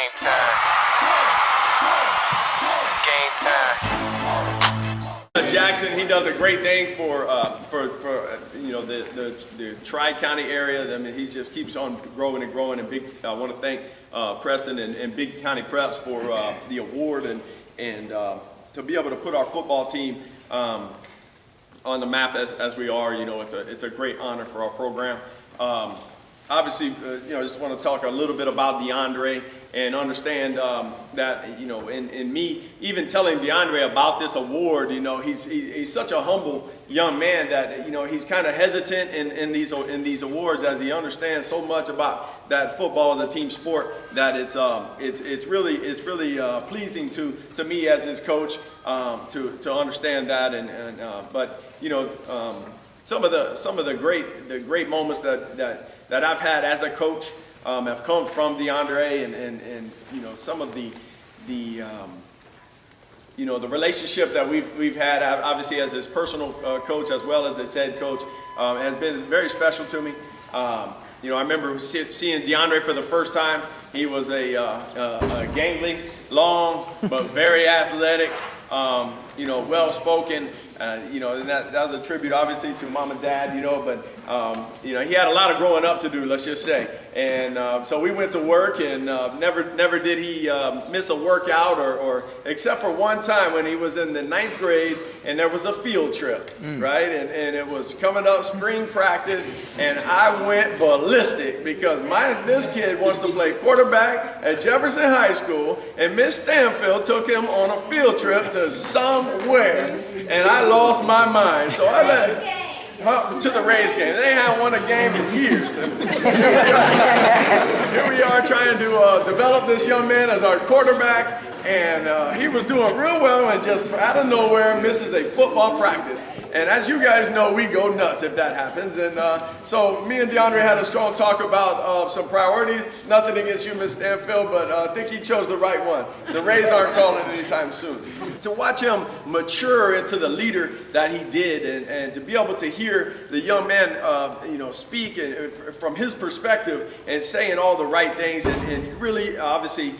game time. It's game time. Jackson, he does a great thing for the Tri-County area. I mean, he just keeps on growing and growing. And I want to thank Preston and Big County Preps for the award and to be able to put our football team on the map as we are. You know, it's a great honor for our program. Obviously, I just want to talk a little bit about Deandre and understand that, in me even telling Deandre about this award, he's such a humble young man that, he's kind of hesitant in these awards, as he understands so much about that football as a team sport that it's really pleasing to me as his coach to understand that but some of the great moments that I've had as a coach have come from Deandre and some of the relationship that we've had obviously as his personal coach as well as his head coach has been very special to me. I remember seeing Deandre for the first time. He was a gangly, long, but very athletic, well-spoken. And that was a tribute, obviously, to mom and dad, but, he had a lot of growing up to do, let's just say. And so we went to work and never did he miss a workout or except for one time when he was in the 9th grade and there was a field trip, right? And it was coming up spring practice and I went ballistic because this kid wants to play quarterback at Jefferson High School and Miss Stanfield took him on a field trip to somewhere. And I lost my mind, so I let to the Rays game. They hadn't won a game in years. Here we are trying to develop this young man as our quarterback, and he was doing real well and just out of nowhere misses a football practice. And as you guys know, we go nuts if that happens. And so me and Deandre had a strong talk about some priorities. Nothing against you, Miss Stanfield, but I think he chose the right one. The Rays aren't calling anytime soon. To watch him mature into the leader that he did and to be able to hear the young man, speak from his perspective and saying all the right things and really obviously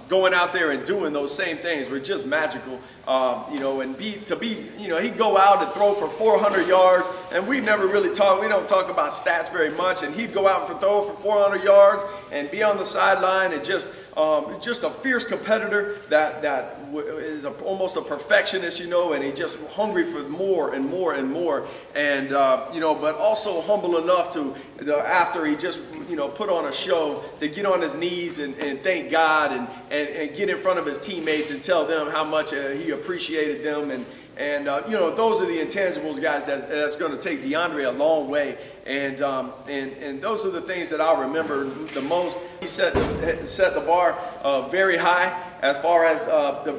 going out there and doing those same things were just magical, and he'd go out and throw for 400 yards, and we don't talk about stats very much, and he'd go out and throw for 400 yards and be on the sideline and just a fierce competitor that is almost a perfectionist, and he's just hungry for more and more and more, and but also humble enough to after he just put on a show to get on his knees and thank God and get in front of his teammates and tell them how much he appreciated them and those are the intangibles, guys, that's going to take Deandre a long way. And those are the things that I'll remember the most. He set the bar very high as far as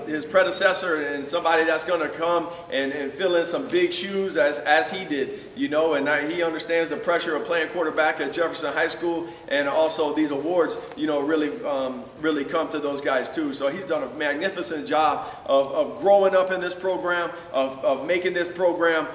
his predecessor and somebody that's going to come and fill in some big shoes as he did, and he understands the pressure of playing quarterback at Jefferson High School, and also these awards, really come to those guys too. So he's done a magnificent job of growing up in this program, of making this program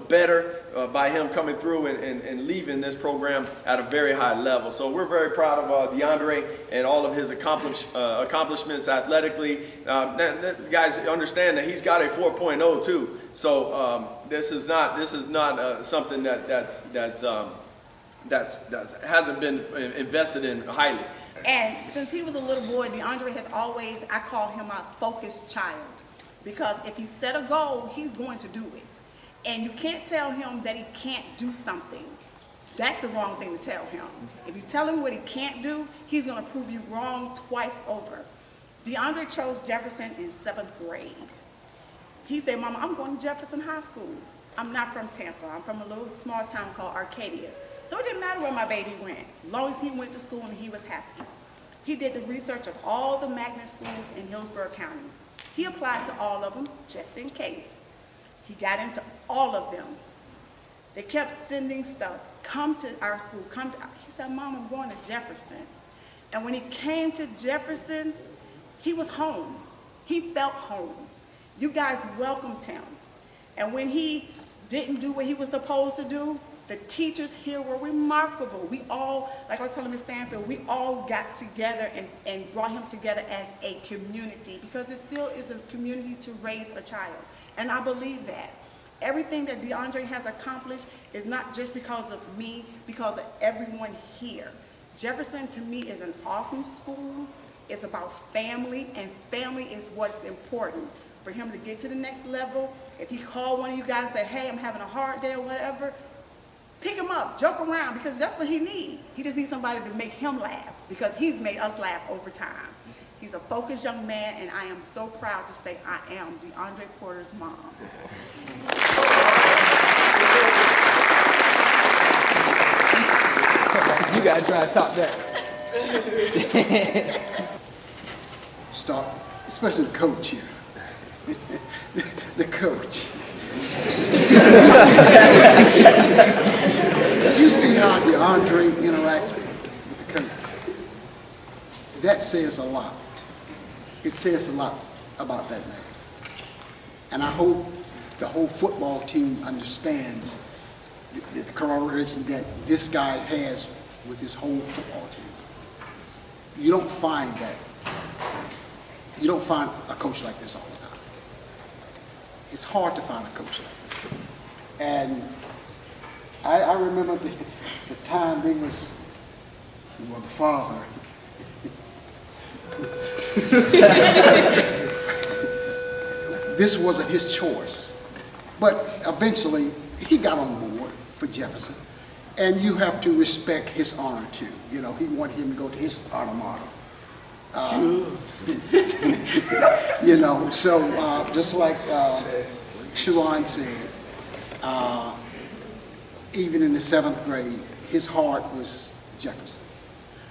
better by him coming through and leaving this program at a very high level. So we're very proud of Deandre and all of his accomplishments athletically. Guys, understand that he's got a 4.0 too. So this is not something that hasn't been invested in highly. And since he was a little boy, Deandre has always, I call him a focused child. Because if he set a goal, he's going to do it. And you can't tell him that he can't do something. That's the wrong thing to tell him. If you tell him what he can't do, he's going to prove you wrong twice over. Deandre chose Jefferson in 7th grade. He said, Mama, I'm going to Jefferson High School. I'm not from Tampa. I'm from a little small town called Arcadia. So it didn't matter where my baby went, as long as he went to school and he was happy. He did the research of all the magnet schools in Hillsborough County. He applied to all of them, just in case. He got into all of them. They kept sending stuff. Come to our school. He said, Mom, I'm going to Jefferson. And when he came to Jefferson, he was home. He felt home. You guys welcomed him. And when he didn't do what he was supposed to do, The teachers here were remarkable. We all, like I was telling Ms. Stanfield, we all got together and brought him together as a community, because it still is a community to raise a child. And I believe that. Everything that Deandre has accomplished is not just because of me, because of everyone here. Jefferson, to me, is an awesome school. It's about family, and family is what's important. For him to get to the next level, if he called one of you guys and said, hey, I'm having a hard day or whatever, pick him up, joke around, because that's what he needs. He just needs somebody to make him laugh, because he's made us laugh over time. He's a focused young man, and I am so proud to say I am Deandre Porter's mom. You gotta try to top that. Start, especially the coach here. The coach. You see how Deandre interacts with the coach. That says a lot. It says a lot about that man. And I hope the whole football team understands the correlation that this guy has with his whole football team. You don't find that. You don't find a coach like this all the time. It's hard to find a coach like that. And I remember the time they was, well, the father. This wasn't his choice. But eventually, he got on board for Jefferson. And you have to respect his honor, too. You know, he wanted him to go to his alma mater. You know, so just like Sharon said, even in the 7th grade, his heart was Jefferson.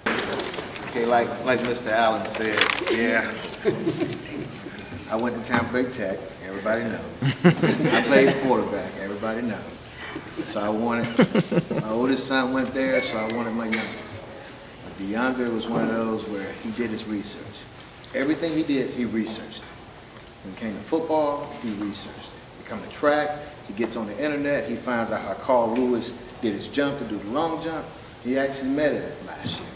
Okay, like Mr. Allen said, yeah. I went to Tampa Bay Tech, everybody knows. I played quarterback, everybody knows. So I wanted, my oldest son went there, so I wanted my youngest. But Deandre was one of those where he did his research. Everything he did, he researched. When it came to football, he researched. When it came to track, he gets on the internet, he finds out how Carl Lewis did his jump to do the long jump. He actually met him last year,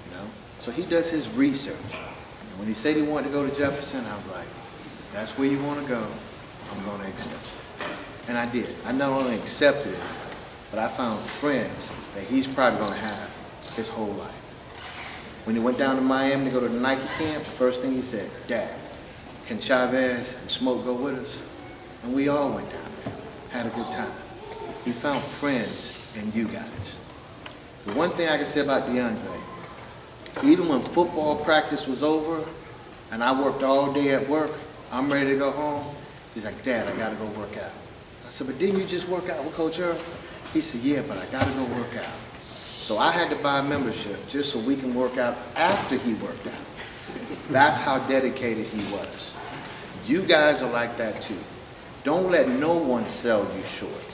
you know? So he does his research. And when he said he wanted to go to Jefferson, I was like, that's where you want to go, I'm going to accept it. And I did. I not only accepted it, but I found friends that he's probably going to have his whole life. When he went down to Miami to go to the Nike camp, the first thing he said, Dad, can Chavez and Smoke go with us? And we all went down there, had a good time. He found friends in you guys. The one thing I can say about Deandre, even when football practice was over and I worked all day at work, I'm ready to go home, he's like, Dad, I got to go work out. I said, but didn't you just work out with Coach Earl? He said, yeah, but I got to go work out. So I had to buy a membership just so we can work out after he worked out. That's how dedicated he was. You guys are like that too. Don't let no one sell you short.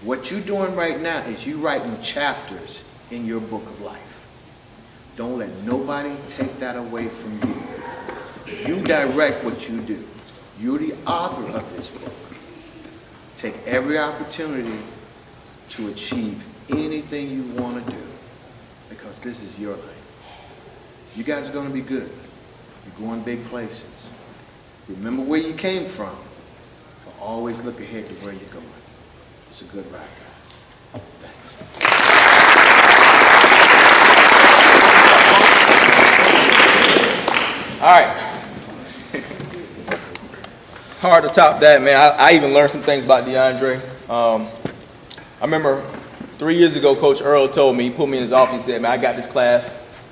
What you're doing right now is you writing chapters in your book of life. Don't let nobody take that away from you. You direct what you do. You're the author of this book. Take every opportunity to achieve anything you want to do, because this is your life. You guys are going to be good. You're going big places. Remember where you came from, but always look ahead to where you're going. It's a good ride, guys. Thanks. All right. Hard to top that, man. I even learned some things about Deandre. I remember 3 years ago, Coach Earl told me, he put me in his office, he said, man, I got this class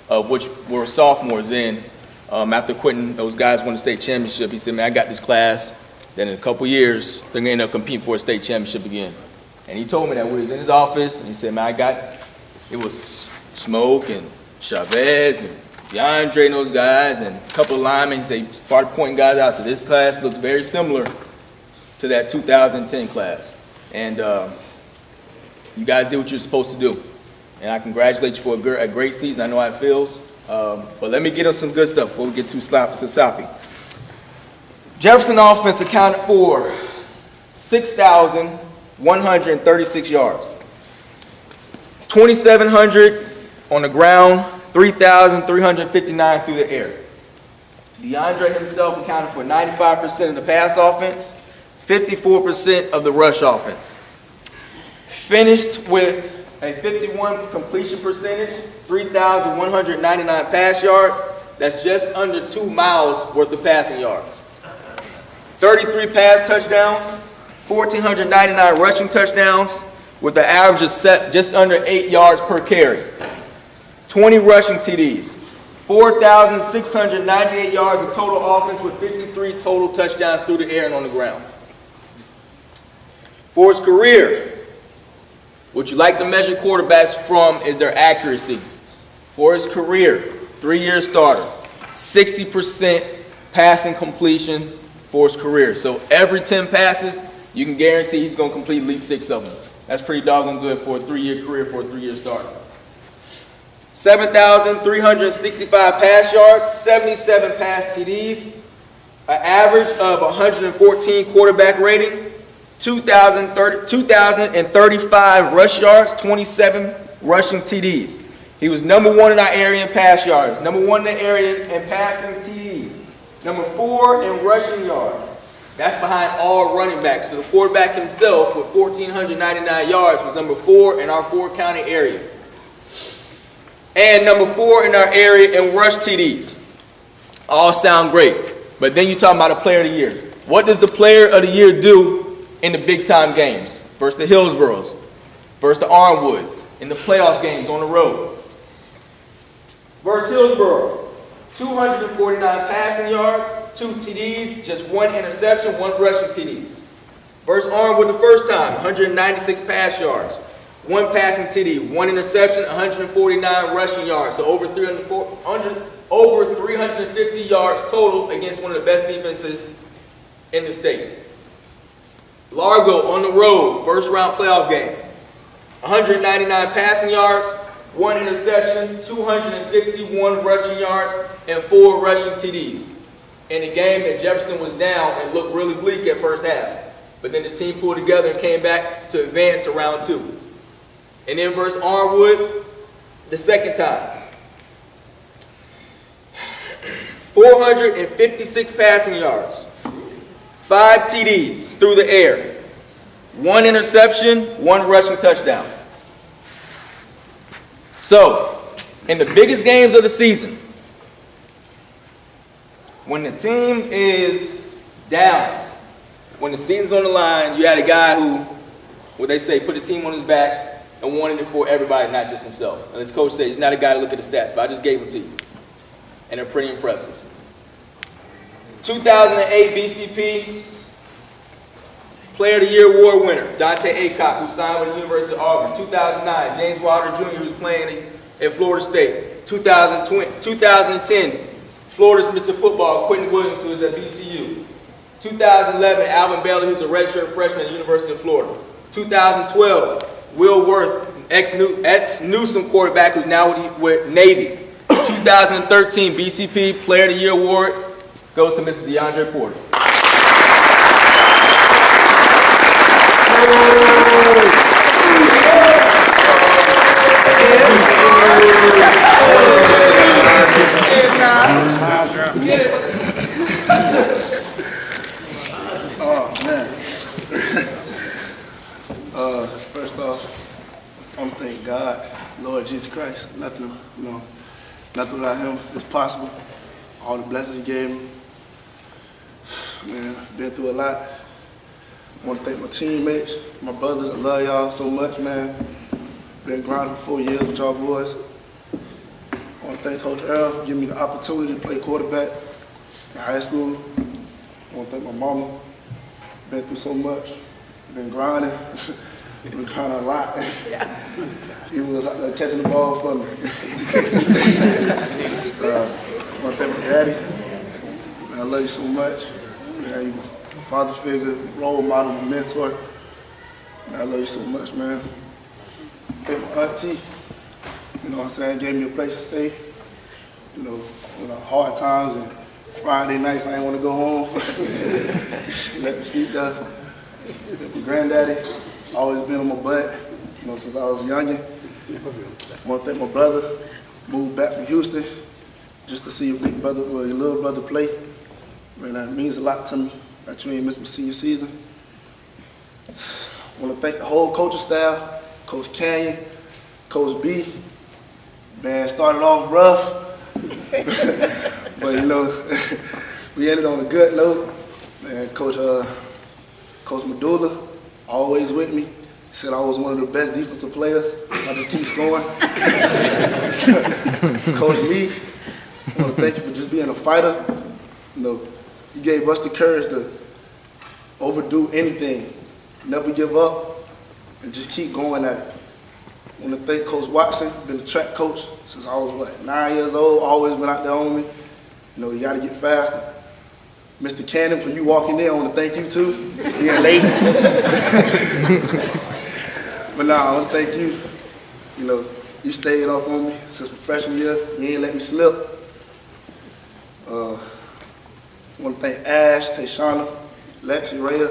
of which were sophomores in. After quitting, those guys won the state championship. He said, man, I got this class. Then in a couple years, they're going to end up competing for a state championship again. And he told me that when he was in his office, and he said, man, it was Smoke and Chavez and Deandre and those guys and a couple of linemen. He said, he started pointing guys out. So this class looks very similar to that 2010 class. And you guys did what you're supposed to do. And I congratulate you for a great season. I know how it feels. But let me get us some good stuff before we get too sloppy. Jefferson offense accounted for 6,136 yards. 2,700 on the ground, 3,359 through the air. Deandre himself accounted for 95% of the pass offense, 54% of the rush offense. Finished with a 51 completion percentage, 3,199 pass yards. That's just under 2 miles worth of passing yards. 33 pass touchdowns, 1,499 rushing touchdowns, with an average of just under 8 yards per carry. 20 rushing TDs, 4,698 yards of total offense with 53 total touchdowns through the air and on the ground. For his career, what you like to measure quarterbacks from is their accuracy. For his career, 3-year starter, 60% passing completion for his career. So every 10 passes, you can guarantee he's going to complete at least 6 of them. That's pretty doggone good for a 3-year career for a 3-year starter. 7,365 pass yards, 77 pass TDs, an average of 114 quarterback rating, 2,035 rush yards, 27 rushing TDs. He was number 1 in our area in pass yards, number 1 in the area in passing TDs, number 4 in rushing yards. That's behind all running backs. So the quarterback himself with 1,499 yards was number 4 in our 4-county area. And number 4 in our area in rush TDs. All sound great. But then you're talking about a player of the year. What does the player of the year do in the big-time games? Versus the Hillsboroughs, versus the Armwoods, in the playoff games on the road. Versus Hillsborough, 249 passing yards, 2 TDs, just 1 interception, 1 rushing TD. Versus Armwood the first time, 196 pass yards, 1 passing TD, 1 interception, 149 rushing yards. So over 350 yards total against one of the best defenses in the state. Largo on the road, first round playoff game. 199 passing yards, 1 interception, 251 rushing yards, and 4 rushing TDs. In a game that Jefferson was down and looked really bleak at first half. But then the team pulled together and came back to advance to round 2. And then versus Armwood, the second time. 456 passing yards, 5 TDs through the air, 1 interception, 1 rushing touchdown. So, in the biggest games of the season, when the team is down, when the season's on the line, you had a guy who, what they say, put the team on his back and wanted it for everybody, not just himself. And as Coach said, he's not a guy to look at the stats, but I just gave them to you. And they're pretty impressive. 2008 BCP Player of the Year award winner, Dante Aycock, who signed with the University of Auburn. 2009, James Wilder Jr., who's playing at Florida State. 2010, Florida's Mr. Football, Quentin Williams, who is at VCU. 2011, Alvin Bailey, who's a redshirt freshman at the University of Florida. 2012, Will Worth, ex-Newsom quarterback, who's now with Navy. 2013 BCP Player of the Year award goes to Mr. Deandre Porter. Oh man. First off, I want to thank God, Lord Jesus Christ. Nothing without Him is possible. All the blessings He gave me. Man, been through a lot. I want to thank my teammates, my brothers. I love y'all so much, man. Been grinding for 4 years with y'all boys. I want to thank Coach Earl for giving me the opportunity to play quarterback in high school. I want to thank my mama. Been through so much. Been grinding. Been grinding a lot. He was out there catching the ball for me. I want to thank my daddy. Man, I love you so much. Man, you my father figure, role model, my mentor. Man, I love you so much, man. Thank my auntie. You know what I'm saying? Gave me a place to stay. You know, hard times and Friday nights I didn't want to go home. Let me sleep there. My granddaddy always been on my butt, since I was youngin'. I want to thank my brother, moved back from Houston, just to see your big brother or your little brother play. Man, that means a lot to me that you ain't missed my senior season. I want to thank the whole coaching staff, Coach Canyon, Coach B. Man, started off rough, but you know, we ended on a good note. Man, Coach Medulla, always with me. Said I was one of the best defensive players. I just keep scoring. Coach Lee, I want to thank you for just being a fighter. You know, you gave us the courage to overdo anything, never give up, and just keep going at it. I want to thank Coach Watson, been a track coach since I was, 9 years old, always been out there on me. You know, you got to get faster. Mr. Cannon, for you walking in, I want to thank you too, being late. But nah, I want to thank you. You know, you stayed up on me since my freshman year. You ain't let me slip. I want to thank Ash, Tayshana, Lexi, Rhea.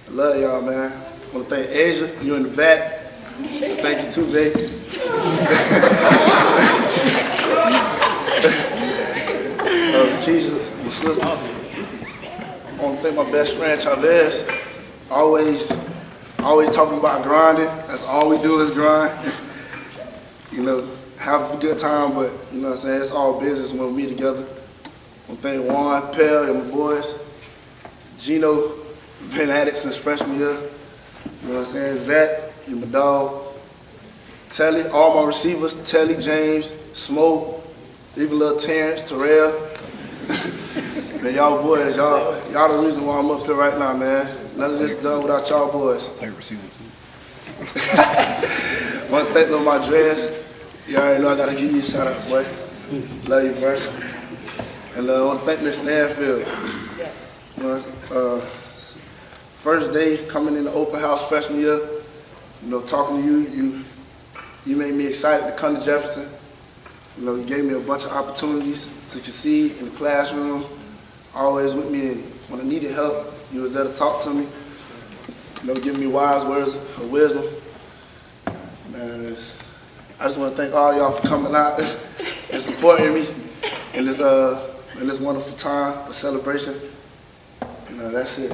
I love y'all, man. I want to thank Asia, you in the back. Thank you too, babe. Keisha, my sister. I want to thank my best friend, Chavez. Always talking about grinding. That's all we do is grind. You know, have a good time, but you know what I'm saying, it's all business when we together. I want to thank Juan, Pell, and my boys. Gino, been at it since freshman year. You know what I'm saying? Zach, you my dog. Telly, all my receivers, Telly, James, Smoke, even little Terrence, Terrell. Man, y'all boys, y'all the reason why I'm up here right now, man. None of this is done without y'all boys. I want to thank them my dress. You already know I got to give you a shout out, boy. Love you, bro. And I want to thank Miss Stanfield. Yes. You know, first day coming in the open house freshman year, you know, talking to you made me excited to come to Jefferson. You know, you gave me a bunch of opportunities to succeed in the classroom, always with me, and when I needed help, you was there to talk to me, you know, giving me wise words of wisdom. Man, I just want to thank all y'all for coming out and supporting me in this wonderful time of celebration. You know, that's it.